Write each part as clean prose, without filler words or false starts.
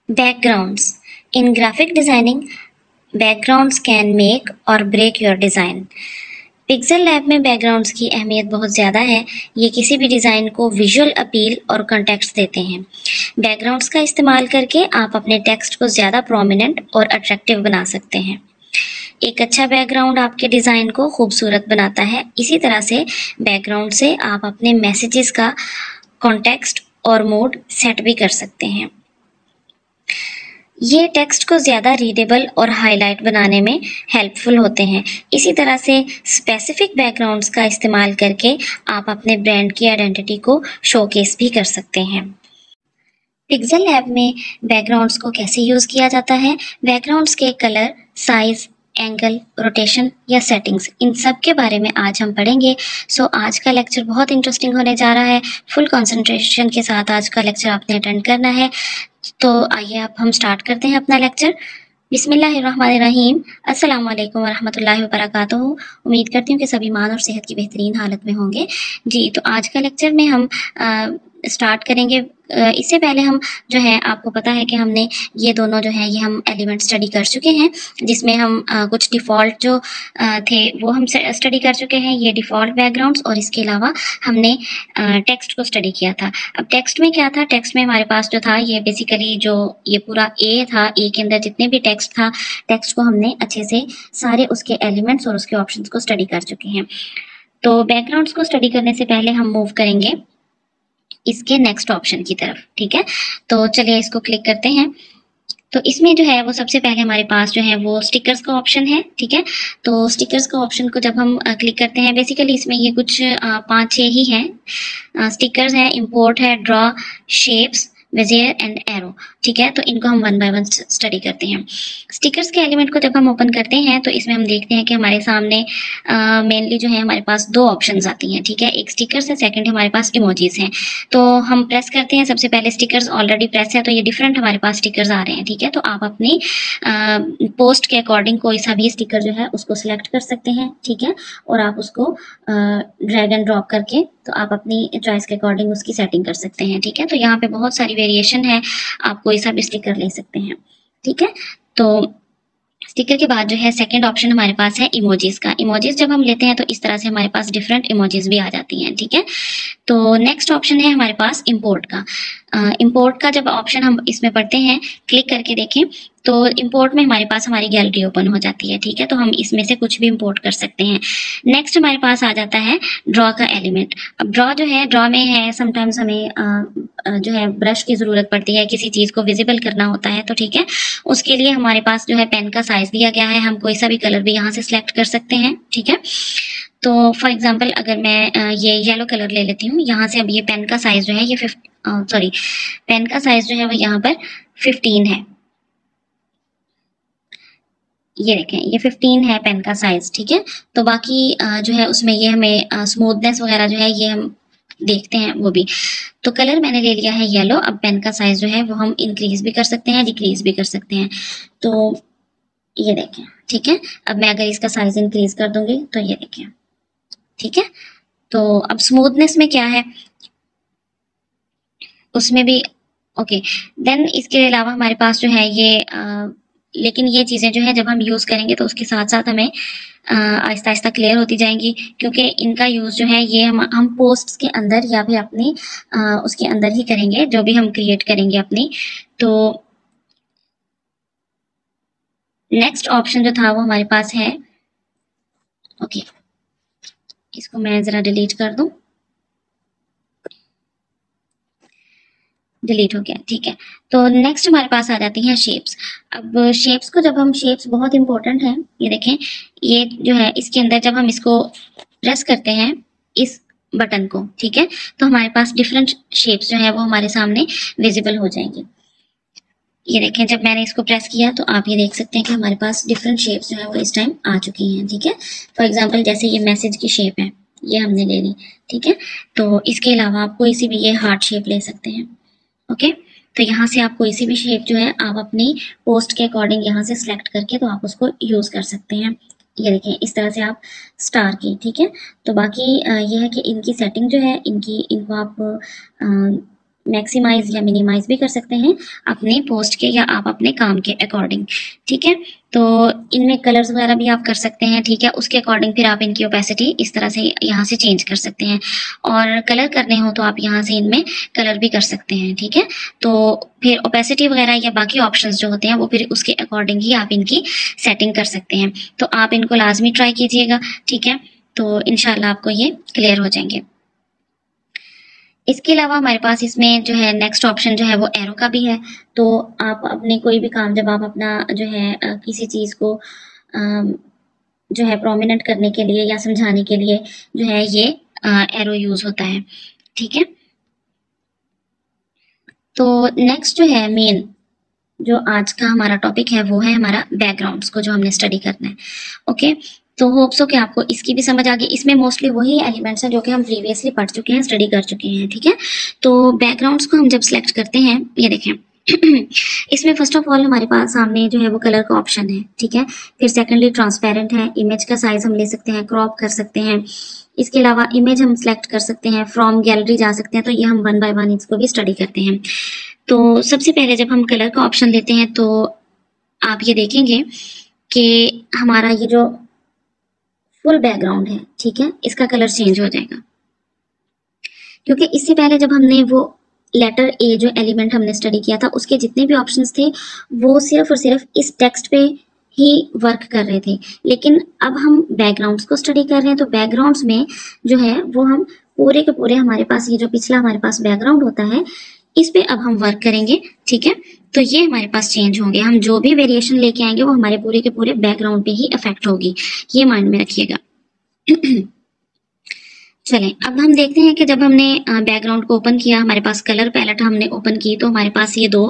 Backgrounds. In graphic designing, backgrounds can make or break your design. Pixel lab में backgrounds की अहमियत बहुत ज़्यादा है। ये किसी भी डिज़ाइन को विजुअल अपील और कॉन्टेक्स्ट देते हैं। बैकग्राउंड्स का इस्तेमाल करके आप अपने टेक्स्ट को ज़्यादा प्रोमिनेंट और अट्रैक्टिव बना सकते हैं। एक अच्छा बैकग्राउंड आपके डिज़ाइन को खूबसूरत बनाता है। इसी तरह से बैकग्राउंड से आप अपने मैसेजेस का कॉन्टेक्स्ट और मूड सेट भी कर सकते हैं। ये टेक्स्ट को ज़्यादा रीडेबल और हाईलाइट बनाने में हेल्पफुल होते हैं। इसी तरह से स्पेसिफिक बैकग्राउंड्स का इस्तेमाल करके आप अपने ब्रांड की आइडेंटिटी को शोकेस भी कर सकते हैं। पिक्सेल लैब में बैकग्राउंड्स को कैसे यूज़ किया जाता है? बैकग्राउंड्स के कलर, साइज, एंगल, रोटेशन या सेटिंग्स, इन सब के बारे में आज हम पढ़ेंगे। सो आज का लेक्चर बहुत इंटरेस्टिंग होने जा रहा है। फुल कंसंट्रेशन के साथ आज का लेक्चर आपने अटेंड करना है। तो आइए अब हम स्टार्ट करते हैं अपना लेक्चर। बिस्मिल्लाहिर्रहमानिर्रहीम। अस्सलाम वालेकुम वरहमतुल्लाहि वबरकातुहू। उम्मीद करती हूँ कि सभी ईमान और सेहत की बेहतरीन हालत में होंगे। जी, तो आज का लेक्चर में हम स्टार्ट करेंगे। इससे पहले हम जो है, आपको पता है कि हमने ये दोनों जो है ये हम एलिमेंट स्टडी कर चुके हैं, जिसमें हम कुछ डिफ़ॉल्ट जो थे वो हम स्टडी कर चुके हैं, ये डिफ़ॉल्ट बैकग्राउंड्स, और इसके अलावा हमने टेक्स्ट को स्टडी किया था। अब टेक्स्ट में क्या था? टेक्स्ट में हमारे पास जो था ये बेसिकली जो ये पूरा ए था, ए के अंदर जितने भी टेक्स्ट था, टेक्स्ट को हमने अच्छे से सारे उसके एलिमेंट्स और उसके ऑप्शंस को स्टडी कर चुके हैं। तो बैकग्राउंड्स को स्टडी करने से पहले हम मूव करेंगे इसके नेक्स्ट ऑप्शन की तरफ। ठीक है, तो चलिए इसको क्लिक करते हैं। तो इसमें जो है वो सबसे पहले हमारे पास जो है वो स्टिकर्स का ऑप्शन है। ठीक है, तो स्टिकर्स का ऑप्शन को जब हम क्लिक करते हैं, बेसिकली इसमें ये कुछ 5-6 ही हैं। स्टिकर्स हैं, इंपोर्ट है, draw, shapes, vizier and arrow. ठीक है, तो इनको हम वन बाय वन स्टडी करते हैं। स्टिकर्स के एलिमेंट को जब हम ओपन करते हैं तो इसमें हम देखते हैं कि हमारे सामने मेनली जो है हमारे पास दो ऑप्शंस आती हैं। ठीक है, एक स्टिकर्स है, सेकंड हमारे पास इमोजीज हैं। तो हम प्रेस करते हैं, सबसे पहले स्टिकर्स ऑलरेडी प्रेस है तो ये डिफरेंट हमारे पास स्टिकर्स आ रहे हैं। ठीक है, तो आप अपनी पोस्ट के अकॉर्डिंग कोई सा भी स्टिकर जो है उसको सिलेक्ट कर सकते हैं। ठीक है, और आप उसको ड्रैग एंड ड्रॉप करके तो आप अपनी चॉइस के अकॉर्डिंग उसकी सेटिंग कर सकते हैं। ठीक है, तो यहाँ पे बहुत सारी वेरिएशन है, आप कोई सा भी स्टिकर ले सकते हैं। ठीक है, तो स्टिकर के बाद जो है सेकंड ऑप्शन हमारे पास है इमोजीज का। इमोजीज जब हम लेते हैं तो इस तरह से हमारे पास डिफरेंट इमोजीज भी आ जाती हैं। ठीक है, तो नेक्स्ट ऑप्शन है हमारे पास इंपोर्ट का। इंपोर्ट का जब ऑप्शन हम इसमें पढ़ते हैं, क्लिक करके देखें तो इंपोर्ट में हमारे पास हमारी गैलरी ओपन हो जाती है। ठीक है, तो हम इसमें से कुछ भी इंपोर्ट कर सकते हैं। नेक्स्ट हमारे पास आ जाता है ड्रॉ का एलिमेंट। अब ड्रॉ जो है, ड्रॉ में है समटाइम्स हमें जो है ब्रश की ज़रूरत पड़ती है, किसी चीज़ को विजिबल करना होता है। तो ठीक है, उसके लिए हमारे पास जो है पेन का साइज़ दिया गया है, हम कोई सा भी कलर भी यहाँ से सिलेक्ट कर सकते हैं। ठीक है, तो फॉर एग्जांपल अगर मैं ये येलो कलर ले लेती हूँ, यहाँ से अब ये पेन का साइज़ जो है ये पेन का साइज़ जो है वो यहाँ पर 15 है। ये देखें, ये 15 है पेन का साइज। ठीक है, तो बाकी जो है उसमें ये हमें स्मूथनेस वगैरह जो है ये हम देखते हैं वो भी। तो कलर मैंने ले लिया है येलो। अब पेन का साइज जो है वो हम इंक्रीज भी कर सकते हैं, डिक्रीज भी कर सकते हैं। तो ये देखें, ठीक है, अब मैं अगर इसका साइज इंक्रीज कर दूंगी तो ये देखें। ठीक है, तो अब स्मूथनेस में क्या है, उसमें भी ओके। देन इसके अलावा हमारे पास जो है ये लेकिन ये चीज़ें जो है जब हम यूज़ करेंगे तो उसके साथ साथ हमें आहिस्ता आहिस्ता क्लियर होती जाएंगी, क्योंकि इनका यूज़ जो है ये हम पोस्ट्स के अंदर या फिर अपनी उसके अंदर ही करेंगे, जो भी हम क्रिएट करेंगे अपनी। तो नेक्स्ट ऑप्शन जो था वो हमारे पास है, ओके, इसको मैं ज़रा डिलीट कर दूं, डिलीट हो गया। ठीक है, तो नेक्स्ट हमारे पास आ जाती हैं शेप्स। अब शेप्स को जब हम, शेप्स बहुत इंपॉर्टेंट है, ये देखें, ये जो है इसके अंदर जब हम इसको प्रेस करते हैं इस बटन को, ठीक है, तो हमारे पास डिफरेंट शेप्स जो है वो हमारे सामने विजिबल हो जाएंगी। ये देखें, जब मैंने इसको प्रेस किया तो आप ये देख सकते हैं कि हमारे पास डिफरेंट शेप्स जो है वो इस टाइम आ चुकी हैं। ठीक है, फॉर एग्जाम्पल जैसे ये मैसेज की शेप है, ये हमने ले ली। ठीक है, तो इसके अलावा आप कोई सी भी ये हार्ट शेप ले सकते हैं। ओके, तो यहाँ से आप कोई सी भी शेप जो है आप अपनी पोस्ट के अकॉर्डिंग यहाँ से सिलेक्ट करके तो आप उसको यूज़ कर सकते हैं। ये देखें, इस तरह से आप स्टार की। ठीक है, तो बाकी ये है कि इनकी सेटिंग जो है इनको आप मैक्सिमाइज या मिनिमाइज भी कर सकते हैं अपने पोस्ट के या आप अपने काम के अकॉर्डिंग। ठीक है, तो इनमें कलर्स वगैरह भी आप कर सकते हैं। ठीक है, उसके अकॉर्डिंग फिर आप इनकी ओपेसिटी इस तरह से यहाँ से चेंज कर सकते हैं, और कलर करने हो तो आप यहाँ से इनमें कलर भी कर सकते हैं। ठीक है, तो फिर ओपेसिटी वगैरह या बाकी ऑप्शंस जो होते हैं वो फिर उसके अकॉर्डिंग ही आप इनकी सेटिंग कर सकते हैं। तो आप इनको लाजमी ट्राई कीजिएगा। ठीक है, तो इंशाल्लाह आपको ये क्लियर हो जाएंगे। इसके अलावा हमारे पास इसमें जो है नेक्स्ट ऑप्शन जो है वो एरो का भी है। तो आप अपने कोई भी काम, जब आप अपना जो है किसी चीज़ को जो है प्रोमिनेंट करने के लिए या समझाने के लिए जो है ये एरो यूज होता है। ठीक है, तो नेक्स्ट जो है मेन जो आज का हमारा टॉपिक है वो है हमारा बैकग्राउंड्स को जो हमने स्टडी करना है। ओके, तो होप सो कि आपको इसकी भी समझ आ गई। इसमें मोस्टली वही एलिमेंट्स हैं जो कि हम प्रीवियसली पढ़ चुके हैं, स्टडी कर चुके हैं। ठीक है, तो बैकग्राउंड्स को हम जब सिलेक्ट करते हैं, ये देखें इसमें फर्स्ट ऑफ ऑल हमारे पास सामने जो है वो कलर का ऑप्शन है। ठीक है, फिर सेकेंडली ट्रांसपेरेंट है, इमेज का साइज हम ले सकते हैं, क्रॉप कर सकते हैं। इसके अलावा इमेज हम सिलेक्ट कर सकते हैं, फ्रॉम गैलरी जा सकते हैं। तो ये हम वन बाय वन इसको भी स्टडी करते हैं। तो सबसे पहले जब हम कलर का ऑप्शन लेते हैं तो आप ये देखेंगे कि हमारा ये जो फुल बैकग्राउंड है, ठीक है, इसका कलर चेंज हो जाएगा, क्योंकि इससे पहले जब हमने वो लेटर ए जो एलिमेंट हमने स्टडी किया था उसके जितने भी ऑप्शंस थे वो सिर्फ और सिर्फ इस टेक्स्ट पे ही वर्क कर रहे थे। लेकिन अब हम बैकग्राउंड्स को स्टडी कर रहे हैं, तो बैकग्राउंड्स में जो है वो हम पूरे के पूरे हमारे पास ये जो पिछला हमारे पास बैकग्राउंड होता है इस पे अब हम वर्क करेंगे। ठीक है, तो ये हमारे पास चेंज होंगे, हम जो भी वेरिएशन लेके आएंगे वो हमारे पूरे के पूरे बैकग्राउंड पे ही इफेक्ट होगी, ये माइंड में रखिएगा। चलें, अब हम देखते हैं कि जब हमने बैकग्राउंड को ओपन किया, हमारे पास कलर पैलेट हमने ओपन की, तो हमारे पास ये दो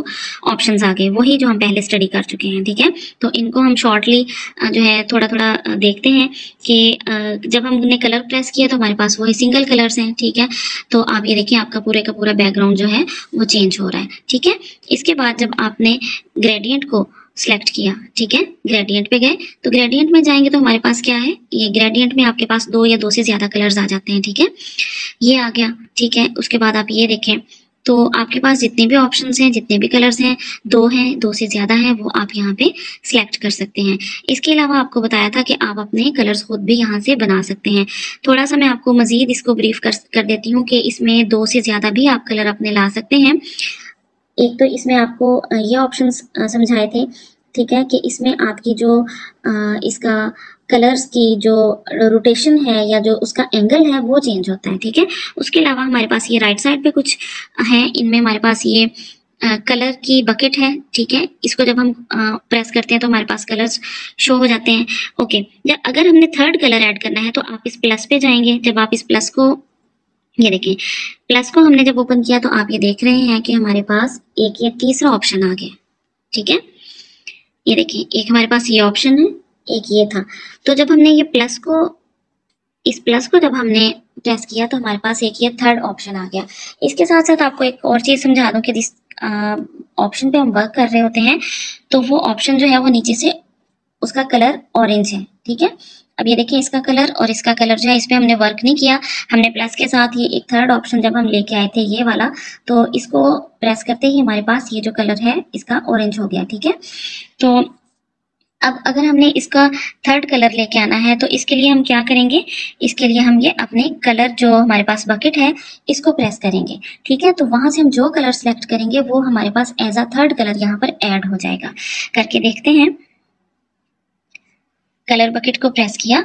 ऑप्शंस आ गए, वही जो हम पहले स्टडी कर चुके हैं। ठीक है, तो इनको हम शॉर्टली जो है थोड़ा थोड़ा देखते हैं कि जब हमने कलर प्रेस किया तो हमारे पास वही सिंगल कलर्स हैं। ठीक है, तो आप ये देखिए आपका पूरे का पूरा बैकग्राउंड जो है वो चेंज हो रहा है। ठीक है, इसके बाद जब आपने ग्रेडियंट को सेलेक्ट किया, ठीक है, ग्रेडियंट पे गए, तो ग्रेडियंट में जाएंगे तो हमारे पास क्या है, ये ग्रेडियंट में आपके पास दो या दो से ज्यादा कलर्स आ जाते हैं। ठीक है, ये आ गया। ठीक है, उसके बाद आप ये देखें तो आपके पास जितने भी ऑप्शंस हैं, जितने भी कलर्स हैं, दो हैं, दो से ज्यादा हैं, वो आप यहाँ पे सिलेक्ट कर सकते हैं। इसके अलावा आपको बताया था कि आप अपने कलर्स खुद भी यहाँ से बना सकते हैं। थोड़ा सा मैं आपको मजीद इसको ब्रीफ कर देती हूँ कि इसमें दो से ज्यादा भी आप कलर अपने ला सकते हैं। एक तो इसमें आपको ये ऑप्शंस समझाए थे, ठीक है, कि इसमें आपकी जो इसका कलर्स की जो रोटेशन है या जो उसका एंगल है वो चेंज होता है। ठीक है, उसके अलावा हमारे पास ये राइट साइड पे कुछ है, इनमें हमारे पास ये कलर की बकेट है। ठीक है, इसको जब हम प्रेस करते हैं तो हमारे पास कलर्स शो हो जाते हैं। ओके, जब अगर हमने थर्ड कलर ऐड करना है तो आप इस प्लस पे जाएंगे। जब आप इस प्लस को, ये देखिए प्लस को हमने जब ओपन किया तो आप ये देख रहे हैं कि हमारे पास एक ये तीसरा ऑप्शन आ गया। ठीक है, ये देखिए एक हमारे पास ये ऑप्शन है, एक ये था। तो जब हमने ये प्लस को, इस प्लस को जब हमने प्रेस किया तो हमारे पास एक ये थर्ड ऑप्शन आ गया। इसके साथ साथ आपको एक और चीज समझा दूं कि जिस ऑप्शन पे हम वर्क कर रहे होते हैं तो वो ऑप्शन जो है वो नीचे से उसका कलर ऑरेंज है। ठीक है, अब ये देखिए इसका कलर और इसका कलर जो है इस पे हमने वर्क नहीं किया, हमने प्लस के साथ ये एक थर्ड ऑप्शन जब हम लेके आए थे ये वाला, तो इसको प्रेस करते ही हमारे पास ये जो कलर है इसका ऑरेंज हो गया। ठीक है, तो अब अगर हमने इसका थर्ड कलर लेके आना है तो इसके लिए हम क्या करेंगे, इसके लिए हम ये अपने कलर जो हमारे पास बकेट है इसको प्रेस करेंगे। ठीक है, तो वहां से हम जो कलर सेलेक्ट करेंगे वो हमारे पास एज अ थर्ड कलर यहाँ पर ऐड हो जाएगा। करके देखते हैं, कलर बकेट को प्रेस किया,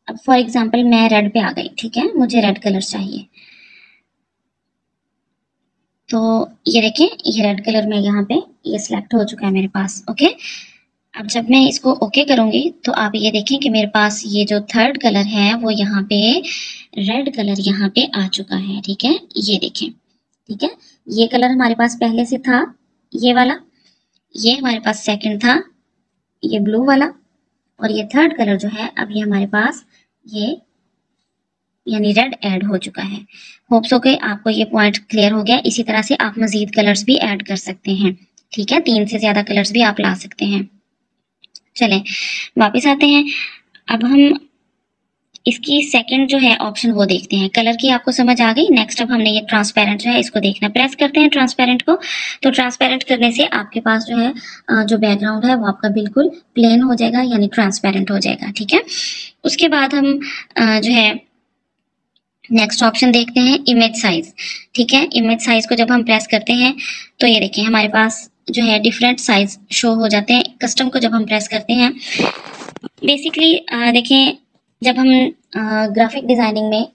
अब फॉर एग्जांपल मैं रेड पे आ गई। ठीक है, मुझे रेड कलर चाहिए, तो ये देखिए ये रेड कलर में यहाँ पे ये सिलेक्ट हो चुका है मेरे पास। ओके, अब जब मैं इसको ओके करूंगी तो आप ये देखें कि मेरे पास ये जो थर्ड कलर है वो यहाँ पे रेड कलर यहाँ पे आ चुका है। ठीक है, ये देखें, ठीक है, ये कलर हमारे पास पहले से था, ये वाला, ये हमारे पास सेकंड था, ये ब्लू वाला, और ये थर्ड कलर जो है अब ये हमारे पास ये यानी रेड ऐड हो चुका है। होप्स हो के आपको ये पॉइंट क्लियर हो गया। इसी तरह से आप मजीद कलर्स भी ऐड कर सकते हैं। ठीक है, 3 से ज्यादा कलर्स भी आप ला सकते हैं। चलें वापस आते हैं, अब हम इसकी सेकंड जो है ऑप्शन वो देखते हैं। कलर की आपको समझ आ गई। नेक्स्ट अब हमने ये ट्रांसपेरेंट जो है इसको देखना, प्रेस करते हैं ट्रांसपेरेंट को। तो ट्रांसपेरेंट करने से आपके पास जो है जो बैकग्राउंड है वो आपका बिल्कुल प्लेन हो जाएगा, यानी ट्रांसपेरेंट हो जाएगा। ठीक है, उसके बाद हम जो है नेक्स्ट ऑप्शन देखते हैं इमेज साइज। ठीक है, इमेज साइज को जब हम प्रेस करते हैं तो ये देखिए हमारे पास जो है डिफरेंट साइज शो हो जाते हैं। कस्टम को जब हम प्रेस करते हैं, बेसिकली देखें, जब हम ग्राफिक डिजाइनिंग में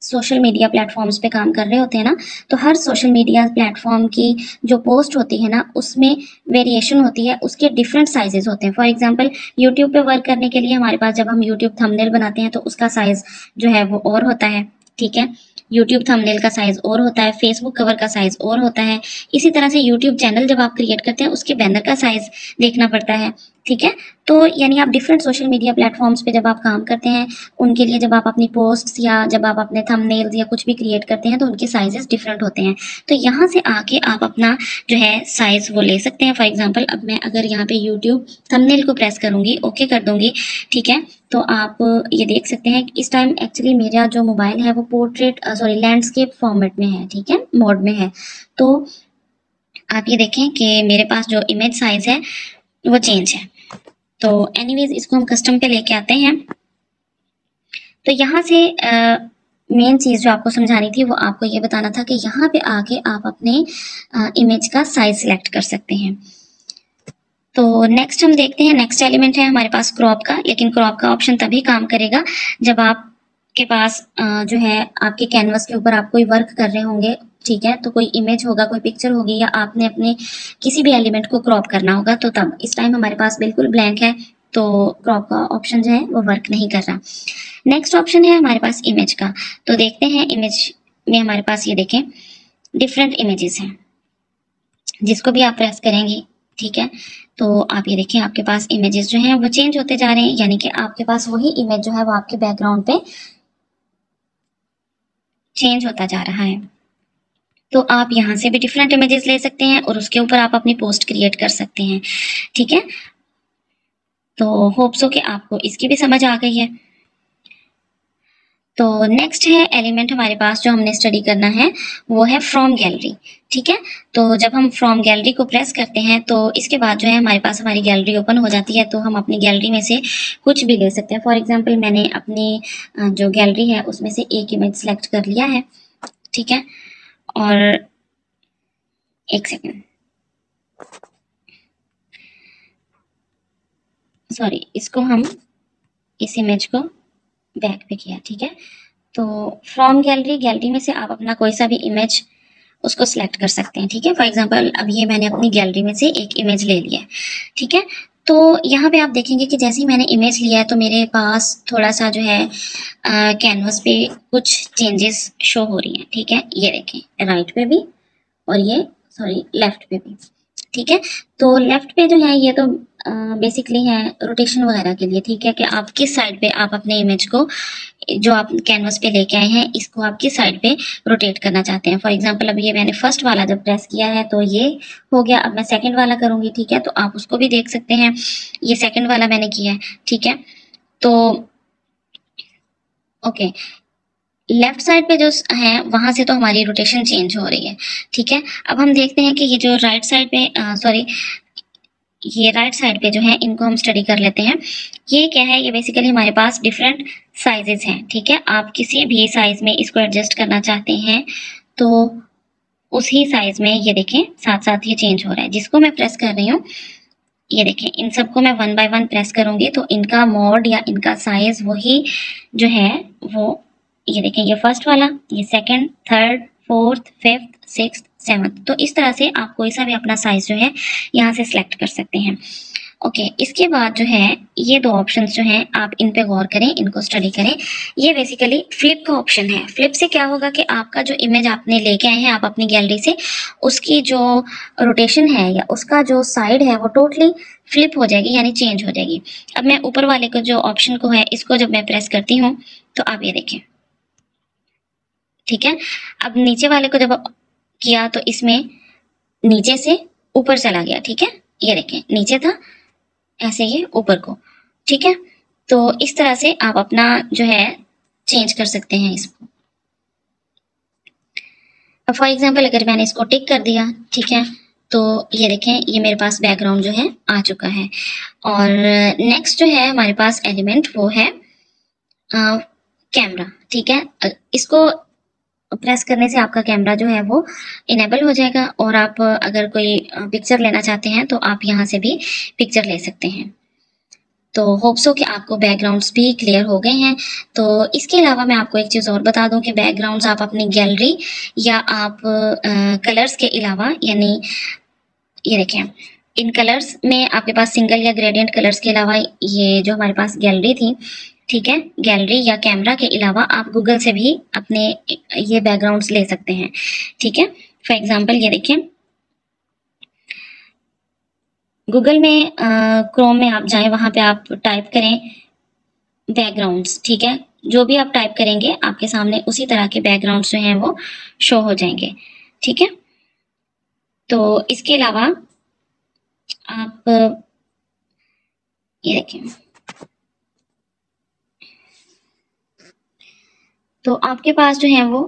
सोशल मीडिया प्लेटफॉर्म्स पे काम कर रहे होते हैं ना, तो हर सोशल मीडिया प्लेटफॉर्म की जो पोस्ट होती है ना, उसमें वेरिएशन होती है, उसके डिफरेंट साइजेस होते हैं। फॉर एग्जांपल यूट्यूब पे वर्क करने के लिए हमारे पास जब हम यूट्यूब थंबनेल बनाते हैं तो उसका साइज जो है वो और होता है। ठीक है, यूट्यूब थंबनेल का साइज और होता है, फेसबुक कवर का साइज और होता है। इसी तरह से यूट्यूब चैनल जब आप क्रिएट करते हैं उसके बैनर का साइज देखना पड़ता है। ठीक है, तो यानी आप डिफरेंट सोशल मीडिया प्लेटफॉर्म्स पे जब आप काम करते हैं, उनके लिए जब आप अपनी पोस्ट्स या जब आप अपने थंबनेल्स या कुछ भी क्रिएट करते हैं तो उनके साइजेस डिफरेंट होते हैं। तो यहाँ से आके आप अपना जो है साइज वो ले सकते हैं। फॉर एग्जांपल अब मैं अगर यहाँ पे यूट्यूब थंबनेल को प्रेस करूंगी, ओके कर दूंगी, ठीक है, तो आप ये देख सकते हैं कि इस टाइम एक्चुअली मेरा जो मोबाइल है वो पोर्ट्रेट लैंडस्केप फॉर्मेट में है। ठीक है, मोड में है। तो आप ये देखें कि मेरे पास जो इमेज साइज है वो चेंज है। तो एनीवेज इसको हम कस्टम पे लेके आते हैं। तो यहाँ से मेन चीज जो आपको समझानी थी वो आपको ये बताना था कि यहाँ पे आके आप अपने इमेज का साइज सिलेक्ट कर सकते हैं। तो नेक्स्ट हम देखते हैं, नेक्स्ट एलिमेंट है हमारे पास क्रॉप का। लेकिन क्रॉप का ऑप्शन तभी काम करेगा जब आपके पास जो है आपके कैनवस के ऊपर आप कोई वर्क कर रहे होंगे। ठीक है, तो कोई इमेज होगा, कोई पिक्चर होगी, या आपने अपने किसी भी एलिमेंट को क्रॉप करना होगा, तो तब। इस टाइम हमारे पास बिल्कुल ब्लैंक है तो क्रॉप का ऑप्शन जो है वो वर्क नहीं कर रहा। नेक्स्ट ऑप्शन है हमारे पास इमेज का। तो देखते हैं इमेज में हमारे पास ये देखें डिफरेंट इमेजेस हैं, जिसको भी आप प्रेस करेंगे, ठीक है, तो आप ये देखिए आपके पास इमेजेस जो हैं वो चेंज होते जा रहे हैं, यानी कि आपके पास वही इमेज जो है वो आपके बैकग्राउंड पे चेंज होता जा रहा है। तो आप यहाँ से भी डिफरेंट इमेजेस ले सकते हैं और उसके ऊपर आप अपनी पोस्ट क्रिएट कर सकते हैं। ठीक है, तो होप सो कि आपको इसकी भी समझ आ गई है। तो नेक्स्ट है एलिमेंट हमारे पास जो हमने स्टडी करना है वो है फ्रॉम गैलरी। ठीक है, तो जब हम फ्रॉम गैलरी को प्रेस करते हैं तो इसके बाद जो है हमारे पास हमारी गैलरी ओपन हो जाती है। तो हम अपनी गैलरी में से कुछ भी ले सकते हैं। फॉर एग्जांपल मैंने अपनी जो गैलरी है उसमें से एक इमेज सेलेक्ट कर लिया है। ठीक है, और एक सेकेंड, सॉरी, इसको हम इस इमेज को बैक पे किया। ठीक है, तो फ्रॉम गैलरी, गैलरी में से आप अपना कोई सा भी इमेज उसको सिलेक्ट कर सकते हैं। ठीक है, फॉर एग्जांपल अब ये मैंने अपनी गैलरी में से एक इमेज ले लिया। ठीक है, तो यहाँ पे आप देखेंगे कि जैसे ही मैंने इमेज लिया है तो मेरे पास थोड़ा सा जो है कैनवस पे कुछ चेंजेस शो हो रही हैं। ठीक है, ये देखें राइट पे भी और ये सॉरी लेफ्ट पे भी। ठीक है, तो लेफ्ट पे जो है ये तो बेसिकली है रोटेशन वगैरह के लिए। ठीक है, कि आप किस साइड पे आप अपने इमेज को जो आप कैनवस पे लेके आए हैं इसको आप किस साइड पे रोटेट करना चाहते हैं। फॉर एग्जांपल अब ये मैंने फर्स्ट वाला जब प्रेस किया है तो ये हो गया। अब मैं सेकंड वाला करूंगी। ठीक है, तो आप उसको भी देख सकते हैं, ये सेकंड वाला मैंने किया है। ठीक है, तो ओके, लेफ्ट साइड पे जो है वहां से तो हमारी रोटेशन चेंज हो रही है। ठीक है, अब हम देखते हैं कि ये जो राइट साइड पे सॉरी ये राइट साइड पे जो है इनको हम स्टडी कर लेते हैं। ये क्या है, ये बेसिकली हमारे पास डिफरेंट साइजेस हैं। ठीक है, आप किसी भी साइज में इसको एडजस्ट करना चाहते हैं तो उसी साइज में ये देखें साथ साथ ये चेंज हो रहा है। जिसको मैं प्रेस कर रही हूँ ये देखें, इन सबको मैं 1 बाय 1 प्रेस करूंगी तो इनका मोड या इनका साइज वही जो है वो, ये देखें, ये फर्स्ट वाला, ये second, third, fourth, fifth, sixth, seventh. तो इस तरह से आप कोई सा भी अपना साइज जो है यहाँ से सिलेक्ट कर सकते हैं। ओके, इसके बाद जो है ये दो ऑप्शंस जो हैं आप इन पे गौर करें, इनको स्टडी करें। ये बेसिकली फ्लिप का ऑप्शन है। फ्लिप से क्या होगा कि आपका जो इमेज आपने लेके आए हैं आप अपनी गैलरी से, उसकी जो रोटेशन है या उसका जो साइड है वो टोटली फ्लिप हो जाएगी, यानी चेंज हो जाएगी। अब मैं ऊपर वाले को जो ऑप्शन को है इसको जब मैं प्रेस करती हूँ तो आप ये देखें। ठीक है, अब नीचे वाले को जब किया तो इसमें नीचे से ऊपर चला गया। ठीक है, ये देखें नीचे था ऐसे ये ऊपर को। ठीक है, तो इस तरह से आप अपना जो है चेंज कर सकते हैं इसको। अब फॉर एग्जांपल अगर मैंने इसको टिक कर दिया, ठीक है, तो ये देखें ये मेरे पास बैकग्राउंड जो है आ चुका है। और नेक्स्ट जो है हमारे पास एलिमेंट वो है कैमरा, ठीक है। इसको प्रेस करने से आपका कैमरा जो है वो इनेबल हो जाएगा और आप अगर कोई पिक्चर लेना चाहते हैं तो आप यहाँ से भी पिक्चर ले सकते हैं। तो होप्स हो कि आपको बैकग्राउंड्स भी क्लियर हो गए हैं। तो इसके अलावा मैं आपको एक चीज़ और बता दूं कि बैकग्राउंड्स आप अपनी गैलरी या आप कलर्स के अलावा, यानी ये देखें इन कलर्स में आपके पास सिंगल या ग्रेडियंट कलर्स के अलावा ये जो हमारे पास गैलरी थी, ठीक है, गैलरी या कैमरा के अलावा आप गूगल से भी अपने ये बैकग्राउंड्स ले सकते हैं, ठीक है। फॉर एग्जांपल ये देखें गूगल में क्रोम में आप जाएं, वहां पे आप टाइप करें बैकग्राउंड्स, ठीक है। जो भी आप टाइप करेंगे आपके सामने उसी तरह के बैकग्राउंड्स जो हैं वो शो हो जाएंगे, ठीक है। तो इसके अलावा आप ये देखें, तो आपके पास जो है वो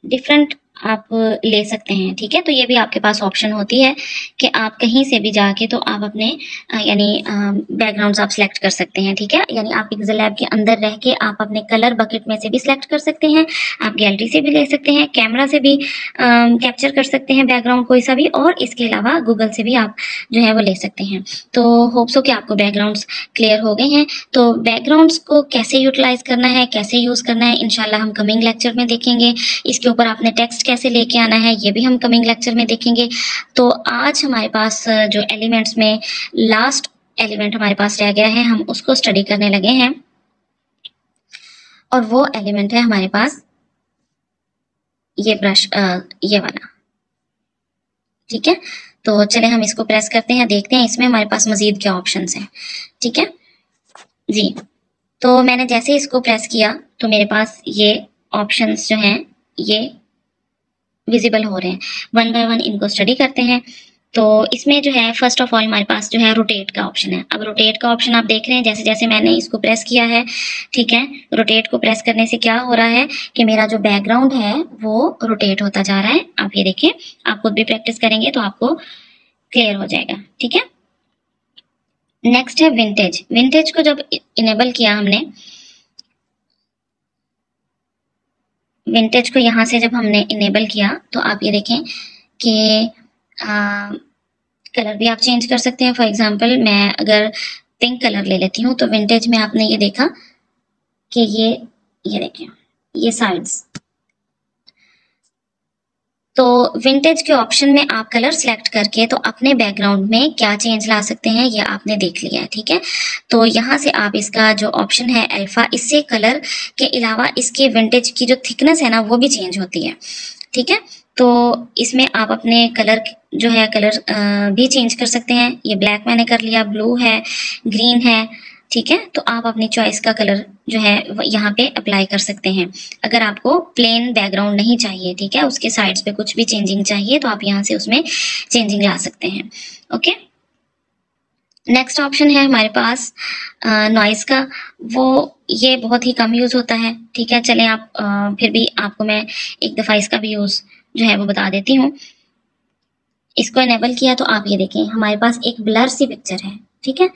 डिफरेंट आप ले सकते हैं, ठीक है। तो ये भी आपके पास ऑप्शन होती है कि आप कहीं से भी जाके तो आप अपने यानी बैकग्राउंड्स आप सिलेक्ट कर सकते हैं, ठीक है। यानी आप पिक्सेल लैब के अंदर रह के आप अपने कलर बकेट में से भी सिलेक्ट कर सकते हैं, आप गैलरी से भी ले सकते हैं, कैमरा से भी कैप्चर कर सकते हैं बैकग्राउंड कोई सा भी, और इसके अलावा गूगल से भी आप जो है वो ले सकते हैं। तो होप्स हो कि आपको बैकग्राउंड्स क्लियर हो गए हैं। तो बैकग्राउंड्स को कैसे यूटिलाइज करना है, कैसे यूज करना है, इंशाल्लाह हम कमिंग लेक्चर में देखेंगे। इसके ऊपर आपने टेक्स्ट कैसे लेके आना है ये भी हम कमिंग लेक्चर में देखेंगे। तो आज हमारे पास जो एलिमेंट्स में लास्ट एलिमेंट हमारे पास रह गया है, हम उसको स्टडी करने लगे हैं, और वो एलिमेंट है हमारे पास ये ब्रश, ये वाला, ठीक है। तो चले हम इसको प्रेस करते हैं, देखते हैं इसमें हमारे पास मजीद क्या ऑप्शंस हैं, ठीक है जी। तो मैंने जैसे इसको प्रेस किया तो मेरे पास ये ऑप्शंस जो हैं ये विजिबल हो रहे हैं। वन बाय वन इनको स्टडी करते हैं। तो इसमें जो है फर्स्ट ऑफ ऑल हमारे पास जो है रोटेट का ऑप्शन है। अब रोटेट का ऑप्शन आप देख रहे हैं, जैसे जैसे मैंने इसको प्रेस किया है, ठीक है, रोटेट को प्रेस करने से क्या हो रहा है कि मेरा जो बैकग्राउंड है वो रोटेट होता जा रहा है। आप ये देखिए, आप खुद भी प्रैक्टिस करेंगे तो आपको क्लियर हो जाएगा, ठीक है। नेक्स्ट है विंटेज। विंटेज को जब इनेबल किया हमने, विंटेज को यहाँ से जब हमने इनेबल किया तो आप ये देखें कि कलर भी आप चेंज कर सकते हैं। फॉर एग्जांपल मैं अगर पिंक कलर ले लेती हूँ तो विंटेज में आपने ये देखा कि ये देखें ये साइड्स, तो विंटेज के ऑप्शन में आप कलर सिलेक्ट करके तो अपने बैकग्राउंड में क्या चेंज ला सकते हैं ये आपने देख लिया है, ठीक है। तो यहाँ से आप इसका जो ऑप्शन है अल्फा, इससे कलर के अलावा इसके विंटेज की जो थिकनेस है ना वो भी चेंज होती है, ठीक है। तो इसमें आप अपने कलर जो है कलर भी चेंज कर सकते हैं। ये ब्लैक मैंने कर लिया, ब्लू है, ग्रीन है, ठीक है। तो आप अपनी चॉइस का कलर जो है यहाँ पे अप्लाई कर सकते हैं। अगर आपको प्लेन बैकग्राउंड नहीं चाहिए, ठीक है, उसके साइड्स पे कुछ भी चेंजिंग चाहिए तो आप यहाँ से उसमें चेंजिंग ला सकते हैं, ओके। नेक्स्ट ऑप्शन है हमारे पास नॉइस का, वो ये बहुत ही कम यूज होता है, ठीक है। चलें आप फिर भी आपको मैं एक दफा इसका भी यूज जो है वो बता देती हूँ। इसको इनेबल किया तो आप ये देखें हमारे पास एक ब्लर सी पिक्चर है, ठीक है।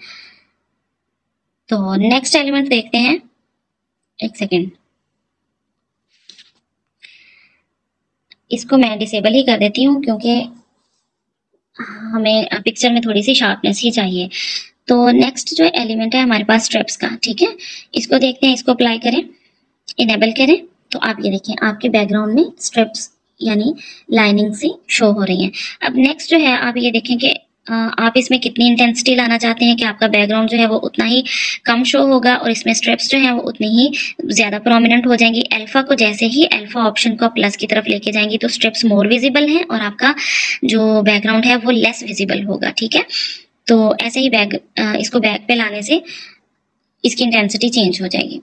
तो नेक्स्ट एलिमेंट देखते हैं, एक सेकेंड, इसको मैं डिसेबल ही कर देती हूँ क्योंकि हमें पिक्चर में थोड़ी सी शार्पनेस ही चाहिए। तो नेक्स्ट जो एलिमेंट है हमारे पास स्ट्रिप्स का, ठीक है, इसको देखते हैं, इसको अप्लाई करें, इनेबल करें तो आप ये देखिए आपके बैकग्राउंड में स्ट्रिप्स यानी लाइनिंग से शो हो रही हैं। अब नेक्स्ट जो है आप ये देखें कि आप इसमें कितनी इंटेंसिटी लाना चाहते हैं कि आपका बैकग्राउंड जो है वो उतना ही कम शो होगा और इसमें स्ट्रिप्स जो है वो उतनी ही ज़्यादा प्रोमिनेंट हो जाएंगी। अल्फा को जैसे ही अल्फा ऑप्शन को प्लस की तरफ लेके जाएंगी तो स्ट्रिप्स मोर विजिबल हैं और आपका जो बैकग्राउंड है वो लेस विजिबल होगा, ठीक है। तो ऐसे ही इसको बैक पे लाने से इसकी इंटेंसिटी चेंज हो जाएगी।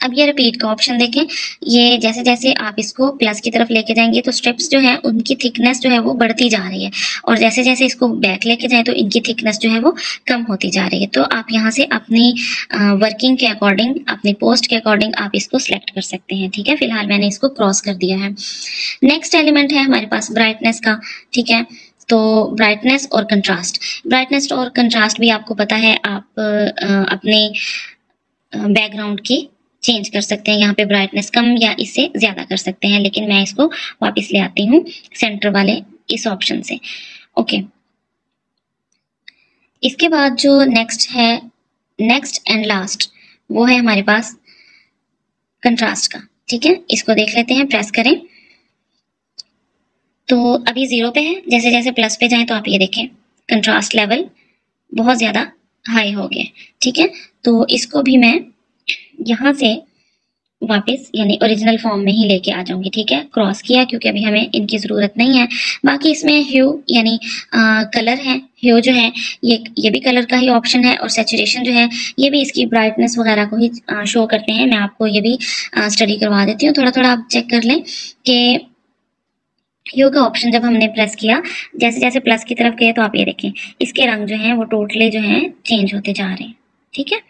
अब ये रिपीट का ऑप्शन देखें, ये जैसे जैसे आप इसको प्लस की तरफ लेके जाएंगे तो स्ट्रिप्स जो है उनकी थिकनेस जो है वो बढ़ती जा रही है, और जैसे जैसे इसको बैक लेके जाए तो इनकी थिकनेस जो है वो कम होती जा रही है। तो आप यहाँ से अपनी वर्किंग के अकॉर्डिंग, अपनी पोस्ट के अकॉर्डिंग आप इसको सिलेक्ट कर सकते हैं। ठीक है, फिलहाल मैंने इसको क्रॉस कर दिया है। नेक्स्ट एलिमेंट है हमारे पास ब्राइटनेस का। ठीक है, तो ब्राइटनेस और कंट्रास्ट, ब्राइटनेस और कंट्रास्ट भी आपको पता है, आप अपने बैकग्राउंड की चेंज कर सकते हैं। यहाँ पे ब्राइटनेस कम या इससे ज्यादा कर सकते हैं, लेकिन मैं इसको वापस ले आती हूँ सेंटर वाले इस ऑप्शन से। ओके, इसके बाद जो नेक्स्ट है, नेक्स्ट एंड लास्ट, वो है हमारे पास कंट्रास्ट का। ठीक है, इसको देख लेते हैं, प्रेस करें तो अभी 0 पे है, जैसे जैसे प्लस पे जाएं तो आप ये देखें कंट्रास्ट लेवल बहुत ज्यादा हाई हो गया। ठीक है, तो इसको भी मैं यहाँ से वापस यानी ओरिजिनल फॉर्म में ही लेके आ जाऊंगी। ठीक है, क्रॉस किया क्योंकि अभी हमें इनकी जरूरत नहीं है। बाकी इसमें ह्यू यानी कलर है, ह्यू जो है ये भी कलर का ही ऑप्शन है, और सैचुरेशन जो है ये भी इसकी ब्राइटनेस वगैरह को ही शो करते हैं। मैं आपको ये भी स्टडी करवा देती हूँ, थोड़ा थोड़ा आप चेक कर लें कि ह्यू का ऑप्शन जब हमने प्रेस किया, जैसे जैसे प्लस की तरफ गए तो आप ये देखें इसके रंग जो हैं वो टोटली जो हैं चेंज होते जा रहे हैं। ठीक है,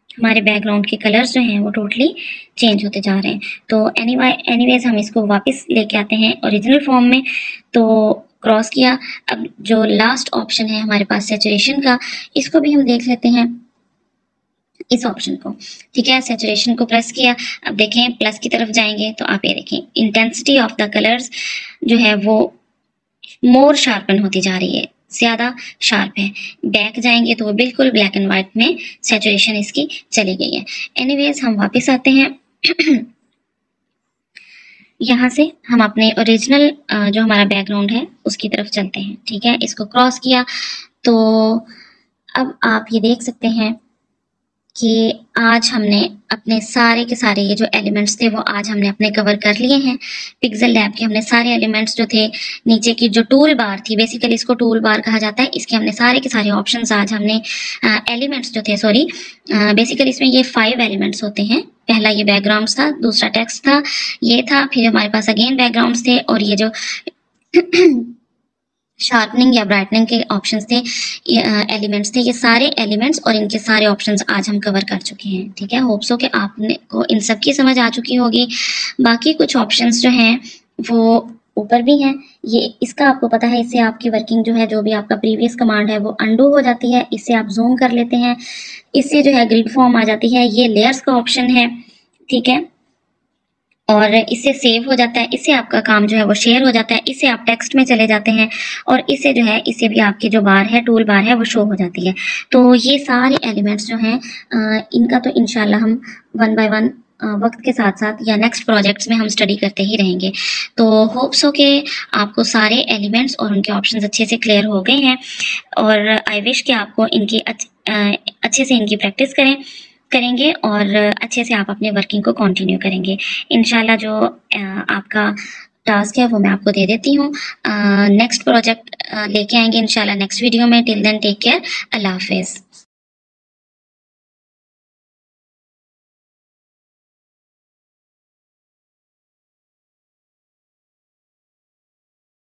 हमारे बैकग्राउंड के कलर्स जो हैं वो टोटली चेंज होते जा रहे हैं। तो एनीवेज हम इसको वापस लेके आते हैं ओरिजिनल फॉर्म में, तो क्रॉस किया। अब जो लास्ट ऑप्शन है हमारे पास सैचुरेशन का, इसको भी हम देख लेते हैं, इस ऑप्शन को। ठीक है, सैचुरेशन को प्रेस किया, अब देखें प्लस की तरफ जाएंगे तो आप ये देखें इंटेंसिटी ऑफ द कलर्स जो है वो मोर शार्पन होती जा रही है, ज्यादा शार्प है। बैक जाएंगे तो वो बिल्कुल ब्लैक एंड व्हाइट में सैचुरेशन इसकी चली गई है। एनीवेज हम वापस आते हैं यहाँ से हम अपने ओरिजिनल जो हमारा बैकग्राउंड है उसकी तरफ चलते हैं। ठीक है, इसको क्रॉस किया तो अब आप ये देख सकते हैं कि आज हमने अपने सारे के सारे ये जो एलिमेंट्स थे वो आज हमने अपने कवर कर लिए हैं। पिक्सेल लैब के हमने सारे एलिमेंट्स जो थे, नीचे की जो टूल बार थी, बेसिकली इसको टूल बार कहा जाता है, इसके हमने सारे के सारे ऑप्शंस आज हमने एलिमेंट्स जो थे, सॉरी बेसिकली इसमें ये 5 एलिमेंट्स होते हैं। पहला ये बैकग्राउंड था, दूसरा टेक्स्ट था, ये था, फिर हमारे पास अगेन बैकग्राउंड थे, और ये जो शार्पनिंग या ब्राइटनिंग के ऑप्शंस थे, एलिमेंट्स थे, ये सारे एलिमेंट्स और इनके सारे ऑप्शंस आज हम कवर कर चुके हैं। ठीक है, होप सो कि आपने को इन सब की समझ आ चुकी होगी। बाकी कुछ ऑप्शंस जो हैं वो ऊपर भी हैं, ये इसका आपको पता है, इससे आपकी वर्किंग जो है, जो भी आपका प्रीवियस कमांड है वो अंडू हो जाती है, इससे आप जूम कर लेते हैं, इससे जो है ग्रिड फॉर्म आ जाती है। ये लेयर्स का ऑप्शन है। ठीक है, और इससे सेव हो जाता है, इससे आपका काम जो है वो शेयर हो जाता है, इससे आप टेक्स्ट में चले जाते हैं, और इससे जो है इससे भी आपकी जो बार है, टूल बार है, वो शो हो जाती है। तो ये सारे एलिमेंट्स जो हैं इनका तो इंशाल्लाह हम 1 बाय 1 वक्त के साथ साथ या नेक्स्ट प्रोजेक्ट्स में हम स्टडी करते ही रहेंगे। तो होप्स हो कि आपको सारे एलिमेंट्स और उनके ऑप्शंस अच्छे से क्लियर हो गए हैं, और आई विश कि आपको इनकी अच्छे से इनकी प्रैक्टिस करेंगे और अच्छे से आप अपने वर्किंग को कंटिन्यू करेंगे। इंशाल्लाह जो आपका टास्क है वो मैं आपको दे देती हूँ। नेक्स्ट प्रोजेक्ट लेके आएंगे इंशाल्लाह नेक्स्ट वीडियो में। टिल देन टेक केयर, अल्लाह हाफिज़।